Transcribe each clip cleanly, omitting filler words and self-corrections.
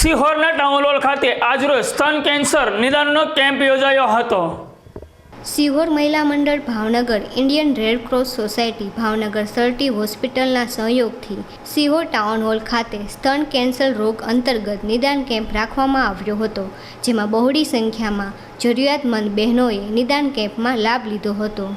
સિહોરના town hall ખાતે આજરોજ સ્તન કેન્સર નિદાનનો કેમ્પ યોજાયો હતો। સિહોર મહિલા મંડળ Bhavnagar, Indian red cross society Bhavnagar sir T હોસ્પિટલના સહયોગથી સિહોર ટાઉન હોલ ખાતે સ્તન કેન્સર રોગ અંતર્ગત નિદાન કેમ્પ રાખવામાં આવ્યો હતો, જેમાં બહોળી સંખ્યામાં જરૂરિયાતમંદ બહેનોએ નિદાન કેમ્પમાં લાભ લીધો હતો।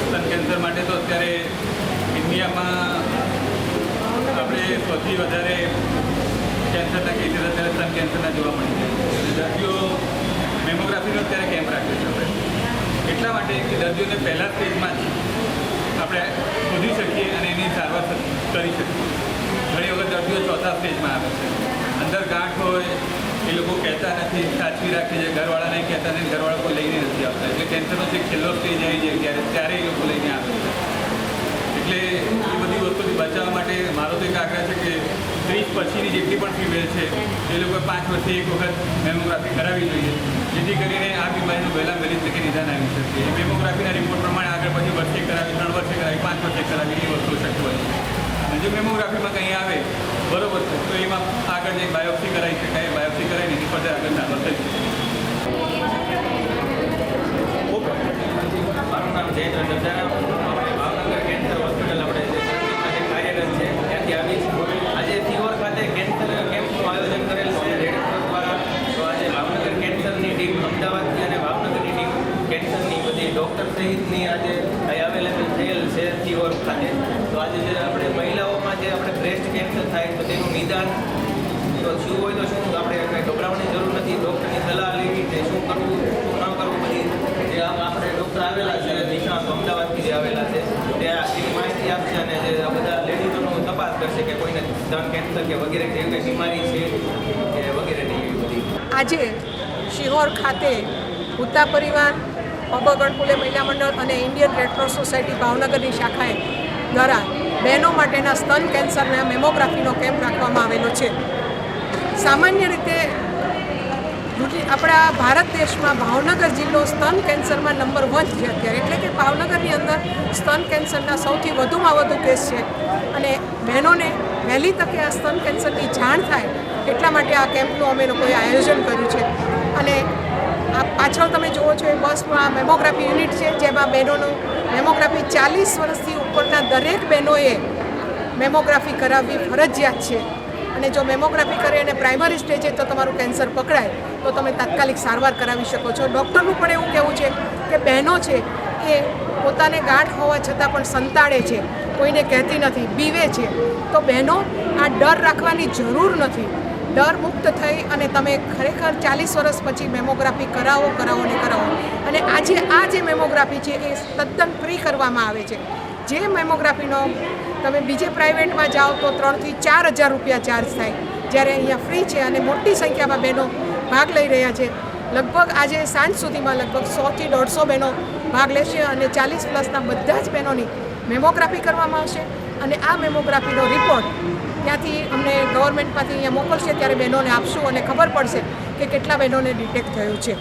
સ્તન કેન્સર માટે તો અત્યારે ઇન્ડિયામાં આપણે સૌથી વધારે કેન્સરના કેસીસ અત્યારે સ્તન કેન્સરના જોવા મળી જાય છે। દર્દીઓ મેમોગ્રાફીનો અત્યારે કેમ્પ રાખ્યો છે આપણે એટલા માટે કે દર્દીઓને પહેલા સ્ટેજમાં જ આપણે શોધી શકીએ અને એની સારવાર કરી શકીએ। ઘણી વખત દર્દીઓ ચોથા સ્ટેજમાં આવે છે, અંદર ગાંઠ હોય, એ લોકો કહેતા નથી, સાચવી રાખે છે, ઘરવાળા નહીં કહેતા નહીં, ઘરવાળા કોઈ લઈને નથી આવતા, એટલે કેન્સરનો જે છેલ્લો સ્ટેજ આવી જાય ત્યારે એ લોકો લઈને આવે છે। એટલે એ બધી વસ્તુથી બચાવવા માટે મારો તો એક આગ્રહ છે કે 30 પછીની જેટલી પણ ફિમેલ છે એ લોકોએ 5 વર્ષે એક વખત મેમોગ્રાફી કરાવવી જોઈએ, જેથી કરીને આ બીમારીનું વહેલા વહેલી તકે નિદાન આવી શકે। એ મેમોગ્રાફીના રિપોર્ટ પ્રમાણે આગળ પછી વર્ષે કરાવી, 3 વર્ષે કરાવી, 5 વર્ષે કરાવી એ વસ્તુ શક્ય બને છે। અને જો મેમોગ્રાફીમાં કંઈ આવે બરોબર છે તો એમાં આગળ જે બાયોપ્સી કરાવી શકાય, બાયોપ્સી કરાવીને એની પર આગળ સારવાર થઈ શકે। મારું નામ જયેન્દ્ર સરદાર, ભાવનગર કેન્સર હોસ્પિટલ આપણે કાર્યરત છે ત્યાંથી આવી છે। આજે સિહોર ખાતે કેન્સર કેમ્પનું આયોજન કરેલ છે રેડ ક્રોસ દ્વારા। તો આજે ભાવનગર કેન્સરની ટીમ, અમદાવાદની અને ભાવનગરની ટીમ કેન્સરની બધી ડૉક્ટર સહિતની તેનું નિદાન તો થયું હોય તો શું આપણે કંઈ ગભરાવાની જરૂર નથી. ડૉક્ટરની સલાહ લેવી કે શું કરવું શું ન કરવું બધી જે આપણે ડૉક્ટર આવેલા છે નિષ્ણાતો અમદાવાદથી જે આવેલા છે તે એની માહિતી આપશે અને જે આ બધા લેડીઝોનો તપાસ કરશે કે કોઈને સ્તન કેન્સર કે વગેરે જેવી કંઈ બીમારી છે કે વગેરેની એવી બધી. આજે શિહોર ખાતે ઉત્તા પરિવાર અબગણકુલે મહિલા મંડળ અને ઇન્ડિયન રેડક્રોસ સોસાયટી ભાવનગરની શાખાએ દ્વારા બહેનો માટેના સ્તન કેન્સરના મેમોગ્રાફીનો કેમ્પ રાખવામાં આવેલો છે. સામાન્ય રીતે આપણા ભારત દેશમાં ભાવનગર જિલ્લો સ્તન કેન્સરમાં નંબર 1 છે અત્યારે, એટલે કે ભાવનગરની અંદર સ્તન કેન્સરના સૌથી વધુમાં વધુ કેસ છે અને બહેનોને વહેલી તકે આ સ્તન કેન્સરની જાણ થાય એટલા માટે આ કેમ્પનું અમે લોકોએ આયોજન કર્યું છે. અને આ પાછળ તમે જુઓ છો એ બસમાં મેમોગ્રાફી યુનિટ છે, જેમાં બહેનોનું મેમોગ્રાફી 40 વર્ષથી ઉપરના દરેક બહેનોએ મેમોગ્રાફી કરાવવી ફરજિયાત છે. અને જો મેમોગ્રાફી કરે અને પ્રાઇમરી સ્ટેજે તો તમારું કેન્સર પકડાય તો તમે તાત્કાલિક સારવાર કરાવી શકો છો. ડૉક્ટરનું પણ એવું કહેવું છે કે બહેનો છે એ પોતાને ગાંઠ હોવા છતાં પણ સંતાડે છે, કોઈને કહેતી નથી, બીવે છે. તો બહેનો આ ડર રાખવાની જરૂર નથી. ડર મુક્ત થઈ અને તમે ખરેખર 40 વર્ષ પછી મેમોગ્રાફી કરાવો ને કરાવો. અને આજે આ જે મેમોગ્રાફી છે એ તદ્દન ફ્રી કરવામાં આવે છે. જે મેમોગ્રાફીનો તમે બીજે પ્રાઇવેટમાં જાઓ તો 3,000 થી 4,000 રૂપિયા ચાર્જ થાય, જ્યારે અહીંયા ફ્રી છે અને મોટી સંખ્યામાં બહેનો ભાગ લઈ રહ્યા છે. લગભગ આજે સાંજ સુધીમાં લગભગ 100 થી 150 બહેનો ભાગ લેશે અને 40+ બધા જ બહેનોની મેમોગ્રાફી કરવામાં આવશે. અને આ મેમોગ્રાફીનો રિપોર્ટ ત્યાંથી અમને ગવર્મેન્ટમાંથી અહીંયા મોકલશે, ત્યારે બહેનોને આપશું અને ખબર પડશે કે કેટલા બહેનોને ડિટેક્ટ થયું છે.